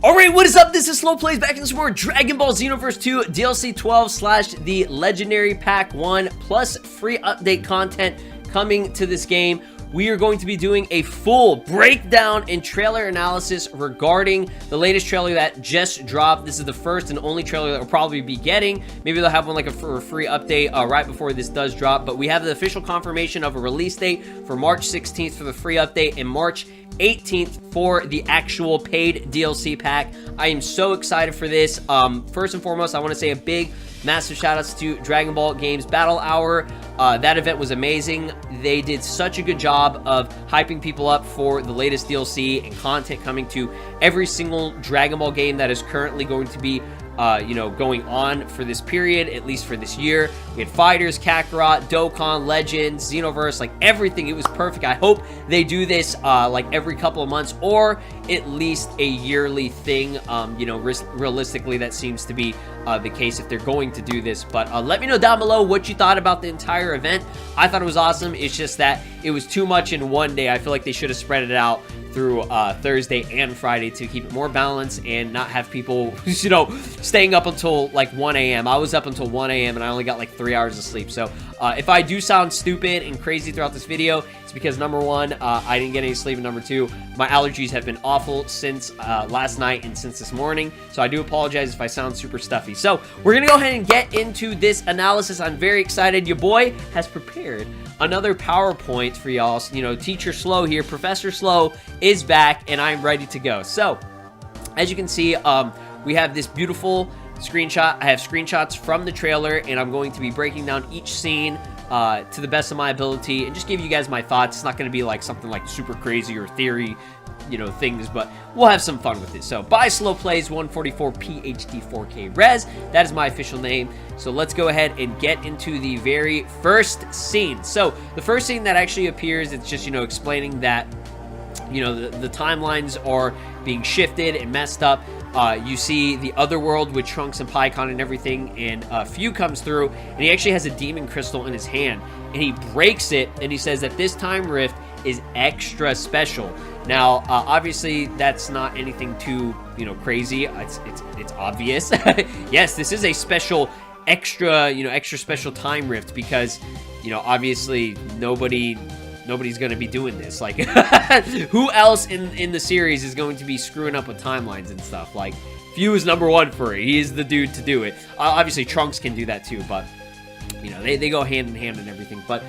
Alright, what is up? This is SLOplays back in some more Dragon Ball Xenoverse 2 DLC 12 / the Legendary Pack 1 plus free update content coming to this game. We are going to be doing a full breakdown and trailer analysis regarding the latest trailer that just dropped. This is the first and only trailer that we'll probably be getting. Maybe they'll have one like a free update right before this does drop, but we have the official confirmation of a release date for March 16th for the free update and March 18th for the actual paid DLC pack. I am so excited for this. First and foremost, I want to say a big massive shout outs to Dragon Ball Games Battle Hour. That event was amazing. They did such a good job of hyping people up for the latest DLC and content coming to every single Dragon Ball game that is currently going to be going on for this period, at least for this year. We had Fighters, Kakarot, Dokkan, Legends, Xenoverse, like everything. It was perfect. I hope they do this like every couple of months or at least a yearly thing. Realistically, that seems to be the case if they're going to do this. But let me know down below what you thought about the entire event. I thought it was awesome. It's just that it was too much in one day. I feel like they should have spread it out through Thursday and Friday to keep it more balanced and not have people, staying up until like 1 a.m. I was up until 1 a.m. and I only got like 3 hours of sleep. So if I do sound stupid and crazy throughout this video, it's because number one, I didn't get any sleep, and number two, my allergies have been awful since last night and since this morning. So I do apologize if I sound super stuffy. So we're going to go ahead and get into this analysis. I'm very excited. Your boy has prepared another PowerPoint for y'all. Teacher Slow here, Professor Slow is back, and I'm ready to go. So, as you can see, we have this beautiful screenshot. I have screenshots from the trailer, and I'm going to be breaking down each scene to the best of my ability and just give you guys my thoughts. It's not going to be like something like super crazy or theory, things, but we'll have some fun with it. So, by SLOplays 144 PhD 4K Res, that is my official name. So let's go ahead and get into the very first scene. So the first scene that actually appears, it's just, explaining that, the timelines are being shifted and messed up. You see the other world with Trunks and Pikkon and everything, and Few comes through, and he actually has a demon crystal in his hand, and he breaks it, and he says that this time rift is extra special. Now, obviously, that's not anything too, crazy. It's obvious. Yes, this is a special, extra special time rift because, obviously nobody's going to be doing this. Like, who else in the series is going to be screwing up with timelines and stuff? Like, Few is number one for it. He is the dude to do it. Obviously, Trunks can do that too, but, they go hand in hand and everything. But,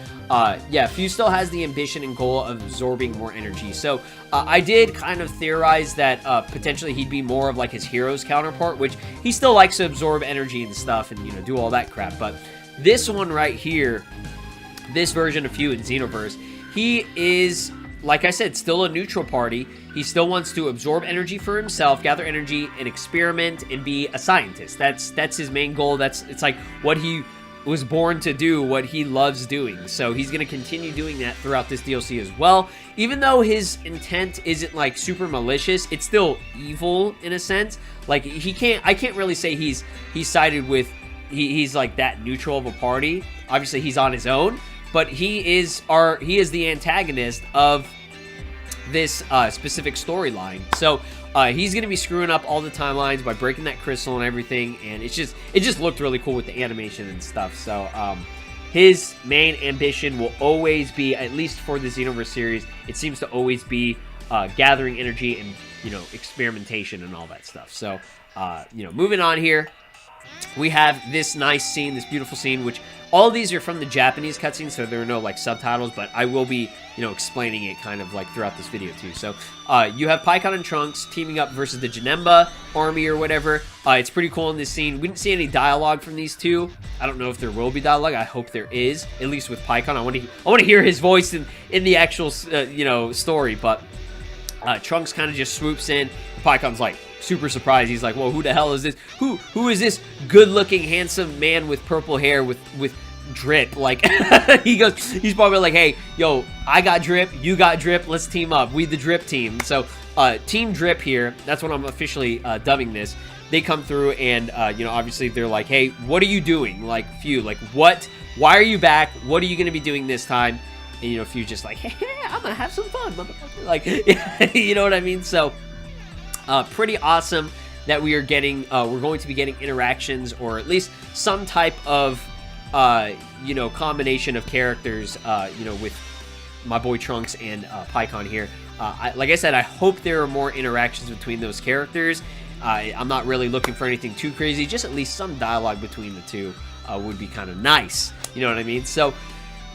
yeah, Few still has the ambition and goal of absorbing more energy. So, I did kind of theorize that potentially he'd be more of like his hero's counterpart, which he still likes to absorb energy and stuff and, do all that crap. But this one right here, this version of Few in Xenoverse, he is, like I said, still a neutral party. He still wants to absorb energy for himself, gather energy, and experiment and be a scientist. That's his main goal. It's like what he was born to do, what he loves doing. So he's going to continue doing that throughout this DLC as well. Even though his intent isn't like super malicious, it's still evil in a sense. Like I can't really say he's sided with, he's like that neutral of a party. Obviously he's on his own, but he is the antagonist of this specific storyline. So he's going to be screwing up all the timelines by breaking that crystal and everything, and it just looked really cool with the animation and stuff. So his main ambition will always be, at least for the Xenoverse series, it seems to always be gathering energy and experimentation and all that stuff. So moving on here, we have this nice scene, this beautiful scene, which all of these are from the Japanese cutscenes, so there are no like subtitles, but I will be, explaining it kind of like throughout this video too. So you have Pikkon and Trunks teaming up versus the Janemba army or whatever. It's pretty cool in this scene. We didn't see any dialogue from these two. I don't know if there will be dialogue. I hope there is, at least with Pikkon. I want to hear his voice in the actual story. But Trunks kind of just swoops in. Pikkon's like super surprised. He's like, "Whoa, who the hell is this? Who is this good-looking, handsome man with purple hair with drip?" Like, he's probably like, "Hey, yo, I got drip, you got drip, let's team up. We the drip team." So, Team Drip here, that's what I'm officially dubbing this. They come through and, obviously they're like, "Hey, what are you doing?" Like, Few, like, what? Why are you back? What are you going to be doing this time? And, you know, Few's just like, hey, I'm gonna have some fun, motherfucker. Like, you know what I mean? So, pretty awesome that we are getting, we're going to be getting interactions, or at least some type of, you know, combination of characters, you know, with my boy Trunks and Pikkon here. Like I said, I hope there are more interactions between those characters. I'm not really looking for anything too crazy, just at least some dialogue between the two would be kind of nice. You know what I mean? So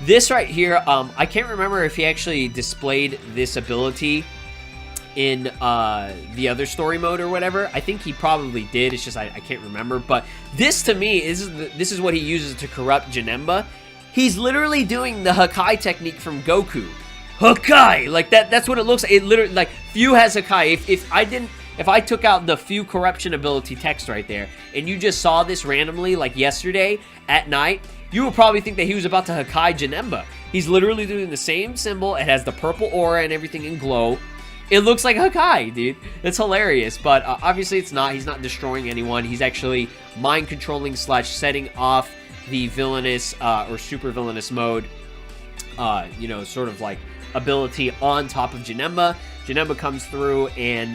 this right here, I can't remember if he actually displayed this ability in the other story mode or whatever. I think he probably did. It's just I can't remember. But this to me this is what he uses to corrupt Janemba. He's literally doing the Hakai technique from Goku. Hakai, like that's what it looks like. It literally, like, Few has Hakai. If I took out the Few corruption ability text right there, and you just saw this randomly, like yesterday at night, you would probably think that he was about to Hakai Janemba. He's literally doing the same symbol. It has the purple aura and everything in glow. It looks like Hakai, dude. It's hilarious, but obviously it's not. He's not destroying anyone. He's actually mind controlling / setting off the villainous or super villainous mode, you know, sort of like ability on top of Janemba. Janemba comes through and,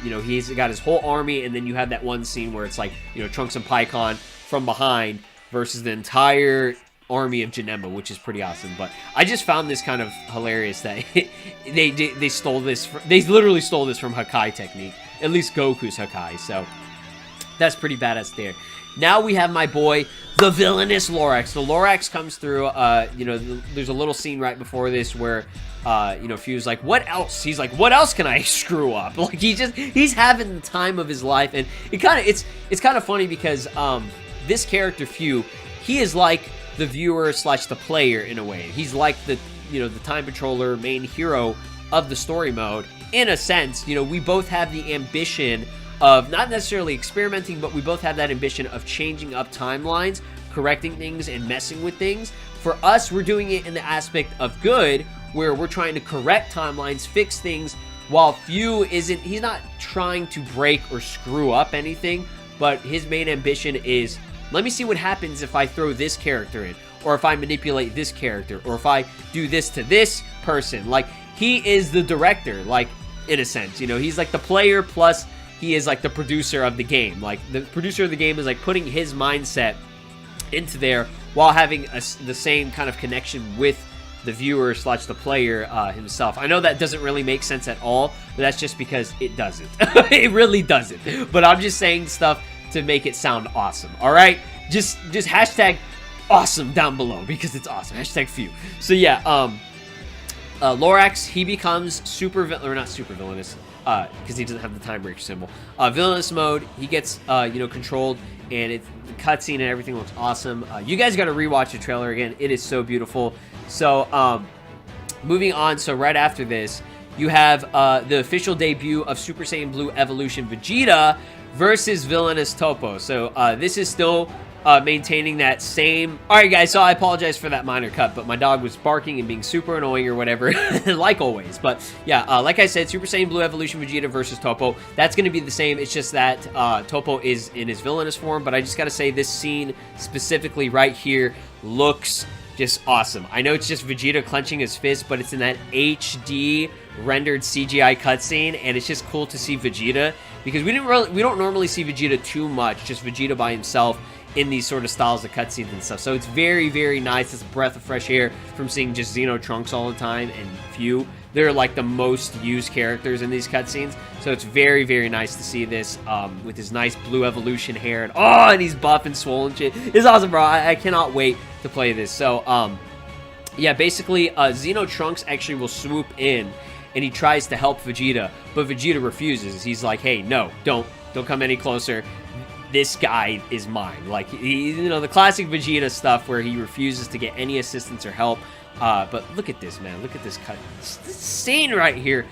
you know, he's got his whole army, and then you have that one scene where it's like, you know, Trunks and Pikkon from behind versus the entire army of Janemba, which is pretty awesome. But I just found this kind of hilarious that they stole this. They literally stole this from Hakai technique, at least Goku's Hakai. So that's pretty badass there. Now we have my boy, the villainous Lorax. The Lorax comes through, you know, there's a little scene right before this where, you know, Few's like, what else? He's like, what else can I screw up? Like, he's having the time of his life. And it's kind of funny because, this character, Few, he is like the viewer / the player in a way. He's like the, you know, the time patroller main hero of the story mode. In a sense, you know, we both have the ambition of not necessarily experimenting, but we both have that ambition of changing up timelines, correcting things, and messing with things. For us, we're doing it in the aspect of good, where we're trying to correct timelines, fix things, while Few he's not trying to break or screw up anything, but his main ambition is, let me see what happens if I throw this character in, or if I manipulate this character, or if I do this to this person. Like, he is the director, like, in a sense, you know, he's like the player plus he is like the producer of the game. Like, the producer of the game is like putting his mindset into there while having the same kind of connection with the viewer / the player himself. I know that doesn't really make sense at all, but that's just because it doesn't. It really doesn't. But I'm just saying stuff to make it sound awesome. All right, just hashtag awesome down below because it's awesome. Hashtag Few. So yeah, Lorax, he becomes not super villainous, because he doesn't have the time breaker symbol. Villainous mode, he gets, you know, controlled, and the cutscene and everything looks awesome. You guys got to rewatch the trailer again. It is so beautiful. So, moving on. So right after this, you have the official debut of Super Saiyan Blue Evolution Vegeta versus villainous Toppo. So this is still maintaining that same... Alright guys, so I apologize for that minor cut, but my dog was barking and being super annoying or whatever, like always. But yeah, like I said, Super Saiyan Blue Evolution Vegeta versus Toppo, that's going to be the same. It's just that Toppo is in his villainous form, but I just got to say this scene specifically right here looks just awesome. I know it's just Vegeta clenching his fist, but it's in that HD rendered CGI cutscene, and it's just cool to see Vegeta, because we don't normally see Vegeta too much, just Vegeta by himself in these sort of styles of cutscenes and stuff. So it's very, very nice. It's a breath of fresh air from seeing just Xeno Trunks all the time and Few. They're like the most used characters in these cutscenes. So it's very, very nice to see this with his nice blue evolution hair. And oh, and he's buff and swollen shit. It's awesome, bro. I cannot wait to play this. So, yeah, basically, Xeno Trunks actually will swoop in and he tries to help Vegeta, but Vegeta refuses. He's like, hey, no, don't come any closer. This guy is mine. Like, you know, the classic Vegeta stuff where he refuses to get any assistance or help. But look at this, man. Look at this cut. This scene right here.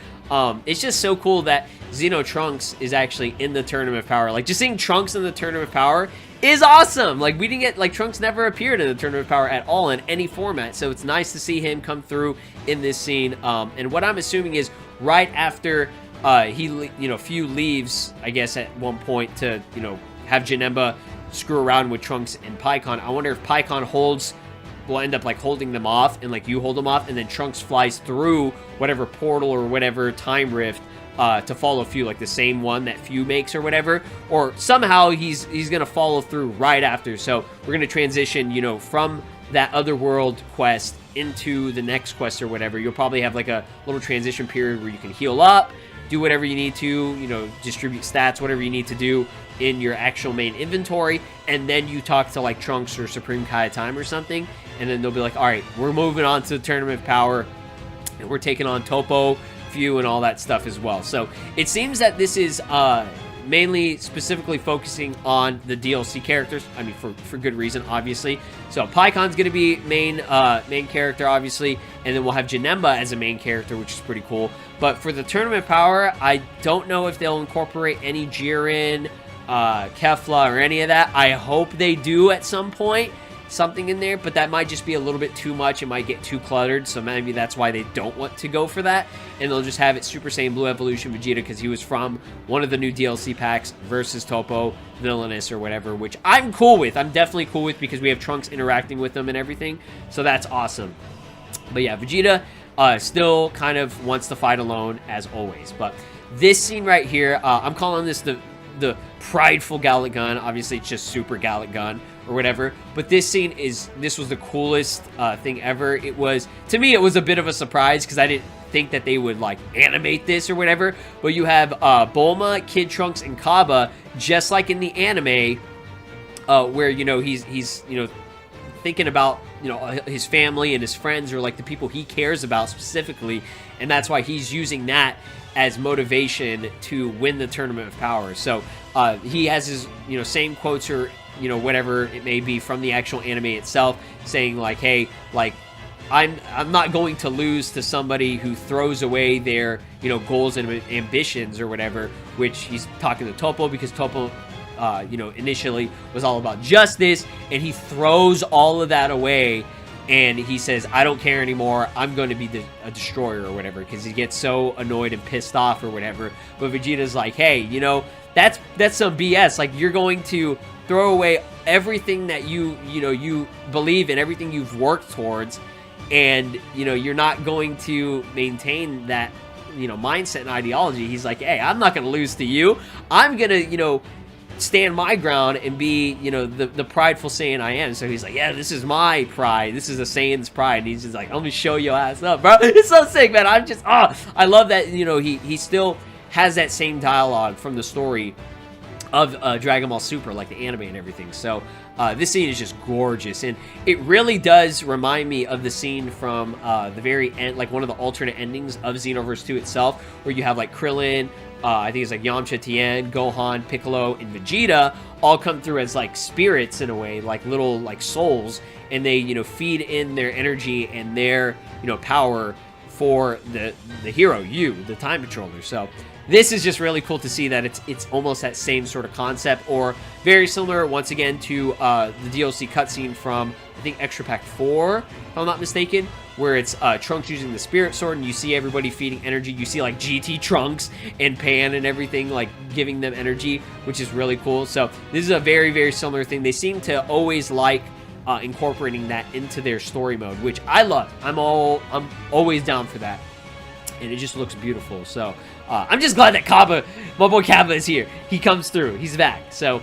It's just so cool that Xeno Trunks is actually in the Tournament of Power. Like, just seeing Trunks in the Tournament of Power is awesome. Like, we didn't get, like, Trunks never appeared in the Tournament of Power at all in any format. So it's nice to see him come through in this scene. And what I'm assuming is right after Few leaves, I guess, at one point to, you know, have Janemba screw around with Trunks and Pikkon. I wonder if Pikkon holds will end up like holding them off, and like you hold them off, and then Trunks flies through whatever portal or whatever time rift to follow Few, like the same one that Few makes or whatever, or somehow he's gonna follow through right after. So we're gonna transition, you know, from that other world quest into the next quest or whatever. You'll probably have like a little transition period where you can heal up, do whatever you need to, you know, distribute stats, whatever you need to do in your actual main inventory, and then you talk to like Trunks or Supreme Kai Time or something, and then they'll be like, all right, we're moving on to the Tournament of Power, and we're taking on Toppo, Few, and all that stuff as well. So it seems that this is mainly specifically focusing on the DLC characters. I mean, for good reason, obviously. So Pikkon's going to be main character, obviously, and then we'll have Janemba as a main character, which is pretty cool. But for the Tournament of Power, I don't know if they'll incorporate any Jiren, Kefla, or any of that. I hope they do at some point, something in there, but that might just be a little bit too much. It might get too cluttered, so maybe that's why they don't want to go for that, and they'll just have it Super Saiyan Blue Evolution Vegeta, because he was from one of the new DLC packs versus Toppo, Villainous, or whatever, which I'm cool with. I'm definitely cool with, because we have Trunks interacting with them and everything, so that's awesome. But yeah, Vegeta still kind of wants to fight alone, as always. But this scene right here, I'm calling this the prideful Gallic Gun. Obviously, it's just Super Gallic Gun or whatever, but this scene this was the coolest thing ever. It was, to me, it was a bit of a surprise, because I didn't think that they would like animate this or whatever. But you have Bulma, Kid Trunks, and Kaba, just like in the anime, where, you know, he's you know, thinking about, you know, his family and his friends, or like the people he cares about specifically, and that's why he's using that as motivation to win the Tournament of Power. So he has his, you know, same quotes, or, you know, whatever it may be from the actual anime itself, saying like, hey, like, I'm not going to lose to somebody who throws away their, you know, goals and ambitions or whatever, which he's talking to Toppo, because Toppo, you know, initially was all about justice, and he throws all of that away, and he says, I don't care anymore, I'm going to be a destroyer or whatever, because he gets so annoyed and pissed off or whatever. But Vegeta's like, hey, you know, that's some BS. Like, you're going to throw away everything that you believe in, everything you've worked towards, and, you know, you're not going to maintain that, you know, mindset and ideology. He's like, hey, I'm not going to lose to you. I'm going to, you know, stand my ground and be, you know, the prideful Saiyan I am. So he's like, yeah, this is my pride. This is a Saiyan's pride. And he's just like, let me show your ass up, bro. It's so sick, man. I'm just, I love that, you know, he still has that same dialogue from the story of Dragon Ball Super, like the anime and everything. So this scene is just gorgeous, and it really does remind me of the scene from the very end, like one of the alternate endings of Xenoverse 2 itself, where you have like Krillin, I think it's like Yamcha, Tien, Gohan, Piccolo, and Vegeta all come through as like spirits in a way, like little like souls, and they, you know, feed in their energy and their, you know, power for the hero, you, the Time Patroller. So this is just really cool to see that it's almost that same sort of concept, or very similar, once again, to the DLC cutscene from, I think, Extra Pack 4, if I'm not mistaken, where it's Trunks using the Spirit Sword, and you see everybody feeding energy. You see, like, GT Trunks and Pan and everything, like, giving them energy, which is really cool. So this is a very, very similar thing. They seem to always like incorporating that into their story mode, which I love. I'm always down for that, and it just looks beautiful. So I'm just glad that Kaba, my boy Kaba, is here. He comes through. He's back. So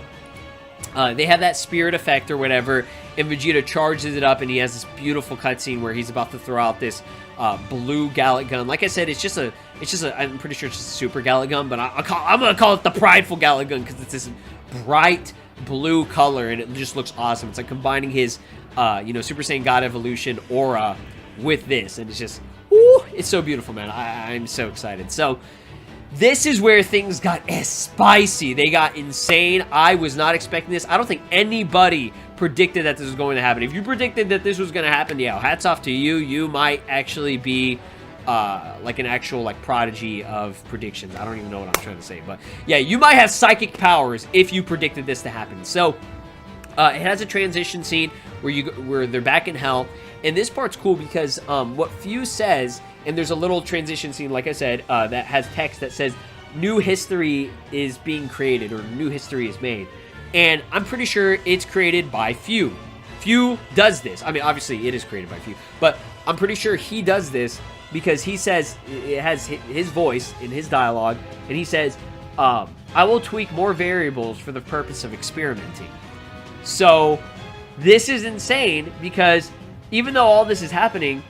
they have that spirit effect or whatever, and Vegeta charges it up, and he has this beautiful cutscene where he's about to throw out this blue Gallic Gun. Like I said, it's just a. I'm pretty sure it's just a Super Gallic Gun, but I'm gonna call it the prideful Gallic Gun, because it's this bright blue color, and it just looks awesome. It's like combining his, you know, Super Saiyan God Evolution aura with this, and it's just, woo, it's so beautiful, man. I'm so excited. So this is where things got spicy. They got insane. I was not expecting this. I don't think anybody predicted that this was going to happen. If you predicted that this was going to happen, yeah, hats off to you. You might actually be like an actual like prodigy of predictions. I don't even know what I'm trying to say, but yeah, you might have psychic powers if you predicted this to happen. So it has a transition scene where they're back in hell, and this part's cool because what Few says, and there's a little transition scene, like I said, that has text that says new history is being created, or new history is made, and I'm pretty sure it's created by Few. Few does this. I mean, obviously it is created by Few, but I'm pretty sure he does this because he says, it has his voice in his dialogue, and he says, I will tweak more variables for the purpose of experimenting. So this is insane because even though all this is happening,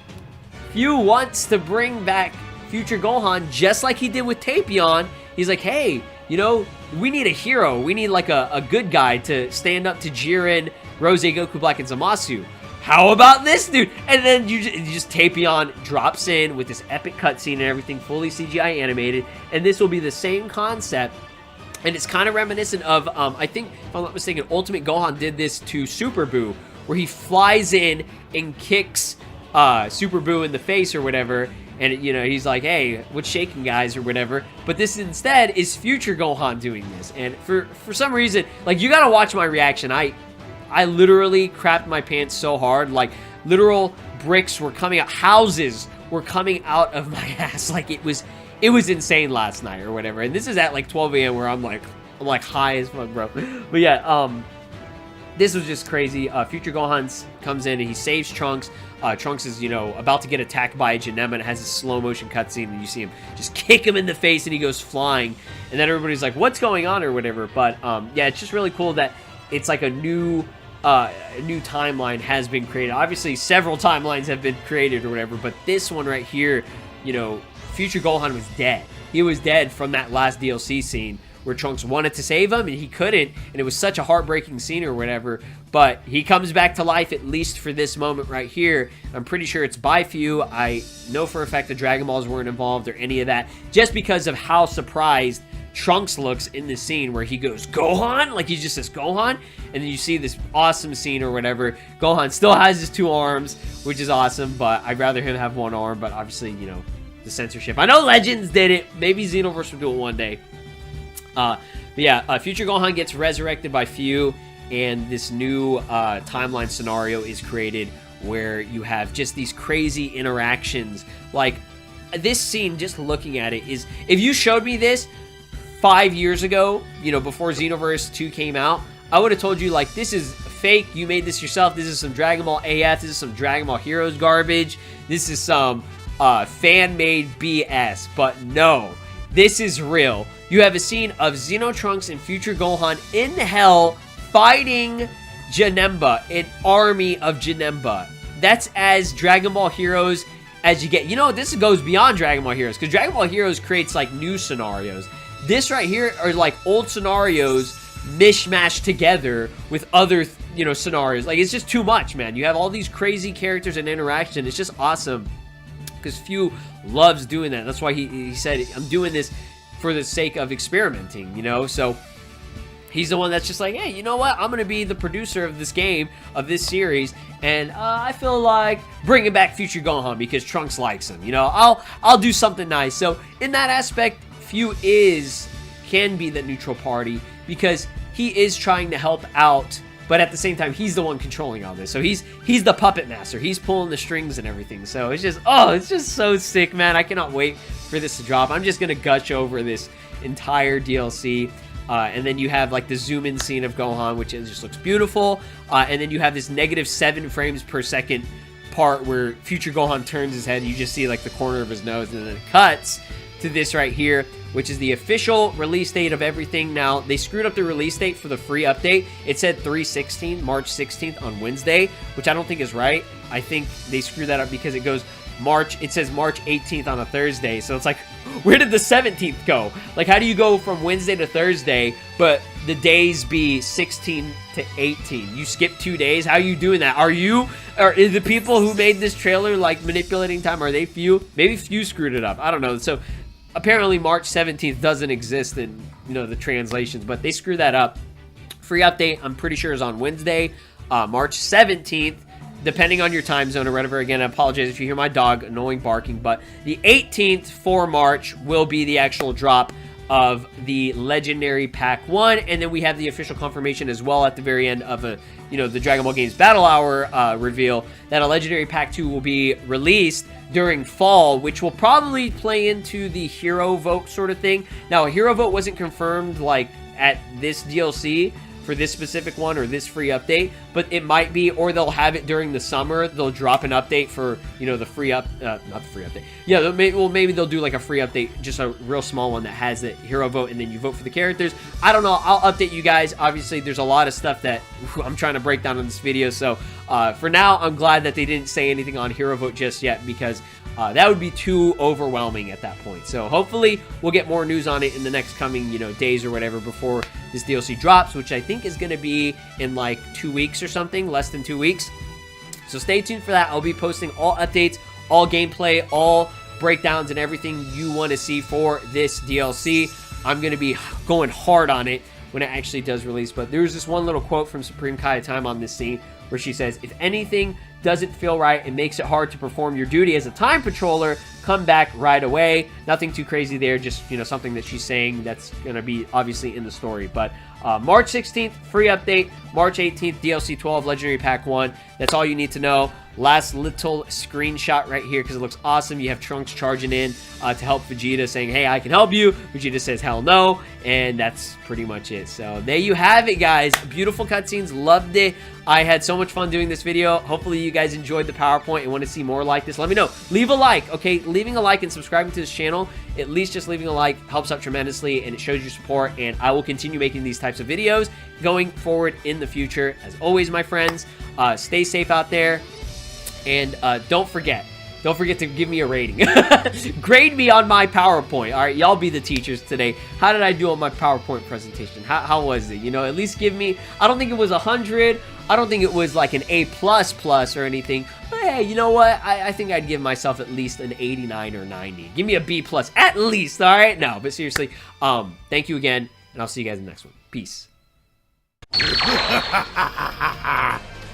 Few wants to bring back Future Gohan just like he did with Tapion. He's like, hey, you know, we need a hero. We need like a good guy to stand up to Jiren, Rose, Goku Black, and Zamasu. How about this dude? And then you just Tapion drops in with this epic cutscene and everything, fully CGI animated. And this will be the same concept. And it's kind of reminiscent of, I think, if I'm not mistaken, Ultimate Gohan did this to Super Buu, where he flies in and kicks Super Buu in the face or whatever. And, you know, he's like, hey, what's shaking, guys, or whatever. But this instead is Future Gohan doing this. And for some reason, like, you gotta watch my reaction. I literally crapped my pants so hard. Like, literal bricks were coming out. Houses were coming out of my ass. Like, it was insane last night or whatever. And this is at, like, 12 a.m. where I'm like high as fuck, bro. But, yeah, this was just crazy. Future Gohan comes in and he saves Trunks. Trunks is, you know, about to get attacked by a Janemba, and it has a slow motion cutscene, and you see him just kick him in the face, and he goes flying. And then everybody's like, what's going on or whatever. But, yeah, it's just really cool that it's like a new timeline has been created. Obviously, several timelines have been created or whatever, but this one right here, you know, Future Gohan was dead. He was dead from that last DLC scene where Trunks wanted to save him and he couldn't, and it was such a heartbreaking scene or whatever, but he comes back to life at least for this moment right here. I'm pretty sure it's by Few. I know for a fact the Dragon Balls weren't involved or any of that, just because of how surprised Trunks looks in the scene where he goes, Gohan? Like, he just says, Gohan? And then you see this awesome scene or whatever. Gohan still has his 2 arms, which is awesome, but I'd rather him have 1 arm, but obviously, you know, the censorship. I know Legends did it. Maybe Xenoverse will do it one day. But yeah, Future Gohan gets resurrected by Few, and this new timeline scenario is created where you have just these crazy interactions. Like, this scene, just looking at it, is, if you showed me this 5 years ago, you know, before Xenoverse 2 came out, I would have told you, like, this is fake, you made this yourself, this is some Dragon Ball AF, this is some Dragon Ball Heroes garbage, this is some fan-made BS, but no, this is real. You have a scene of Xenotrunks and Future Gohan in hell fighting Janemba, an army of Janemba. That's as Dragon Ball Heroes as you get. You know, this goes beyond Dragon Ball Heroes, because Dragon Ball Heroes creates, like, new scenarios. This right here are, like, old scenarios mishmashed together with other, you know, scenarios. Like, it's just too much, man. You have all these crazy characters and interaction. It's just awesome, because Few loves doing that. That's why he said, I'm doing this for the sake of experimenting, you know? So he's the one that's just like, hey, you know what? I'm going to be the producer of this game, of this series, and I feel like bringing back Future Gohan because Trunks likes him, you know? I'll do something nice. So in that aspect, Few can be the neutral party because he is trying to help out, but at the same time, he's the one controlling all this. So he's the puppet master. He's pulling the strings and everything. So it's just, it's just so sick, man. I cannot wait for this to drop. I'm just going to gush over this entire DLC. And then you have, like, the zoom in scene of Gohan, which just looks beautiful. And then you have this -7 frames per second part where Future Gohan turns his head and you just see, like, the corner of his nose, and then it cuts to this right here, which is the official release date of everything. Now, they screwed up the release date for the free update. It said 3/16, March 16th on Wednesday, which I don't think is right. I think they screwed that up because it goes it says March 18th on a Thursday. So it's like, where did the 17th go? Like, how do you go from Wednesday to Thursday, but the days be 16 to 18? You skip 2 days? How are you doing that? Are the people who made this trailer, like, manipulating time? Are they Few? Maybe Few screwed it up. I don't know. So apparently March 17th doesn't exist in, you know, the translations, but they screw that up. Free update, I'm pretty sure, is on Wednesday, March 17th, depending on your time zone or whatever. Again, I apologize if you hear my dog annoying barking, but the 18th for March will be the actual drop of the Legendary Pack 1, and then we have the official confirmation as well at the very end of the Dragon Ball Games Battle Hour reveal that a Legendary Pack 2 will be released during fall, which will probably play into the hero vote sort of thing. Now, a hero vote wasn't confirmed, like, at this DLC, for this specific one or this free update, but it might be, or they'll have it during the summer. They'll drop an update for, you know, the free not the free update. Yeah, maybe they'll do like a free update, just a real small one that has the hero vote, and then you vote for the characters. I don't know. I'll update you guys. Obviously, there's a lot of stuff that I'm trying to break down in this video. So for now, I'm glad that they didn't say anything on hero vote just yet, because that would be too overwhelming at that point. So hopefully we'll get more news on it in the next coming, you know, days or whatever before this DLC drops, which I think is going to be in like 2 weeks or something, less than 2 weeks. So stay tuned for that. I'll be posting all updates, all gameplay, all breakdowns, and everything you want to see for this DLC. I'm going to be going hard on it when it actually does release. But there's this one little quote from Supreme Kai Time on this scene where she says, "If anything doesn't feel right and makes it hard to perform your duty as a time patroller, come back right away." Nothing too crazy there, just, you know, something that she's saying that's going to be obviously in the story. But March 16th, free update. March 18th, DLC 12, Legendary Pack 1. That's all you need to know. Last little screenshot right here because it looks awesome. You have Trunks charging in to help Vegeta, saying, "Hey, I can help you." Vegeta says, "Hell no." And that's pretty much it. So there you have it, guys. Beautiful cutscenes. Loved it. I had so much fun doing this video. Hopefully you guys enjoyed the PowerPoint and want to see more like this. Let me know. Leave a like, okay? Leaving a like and subscribing to this channel, at least just leaving a like, helps out tremendously, and it shows your support, and I will continue making these types of videos going forward in the future. As always, my friends, stay safe out there, and don't forget to give me a rating. Grade me on my PowerPoint. All right, y'all be the teachers today. How did I do on my PowerPoint presentation? How was it? You know, at least give me, I don't think it was 100. I don't think it was like an A++ or anything. But hey, you know what? I think I'd give myself at least an 89 or 90. Give me a B+ at least, all right? No, but seriously, thank you again, and I'll see you guys in the next one. Peace.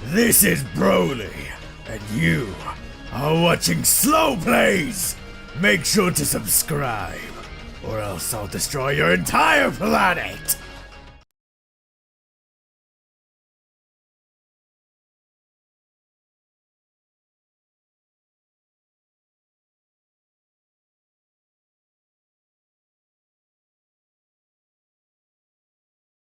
This is Broly, and you are watching SLOplays. Make sure to subscribe, or else I'll destroy your entire planet.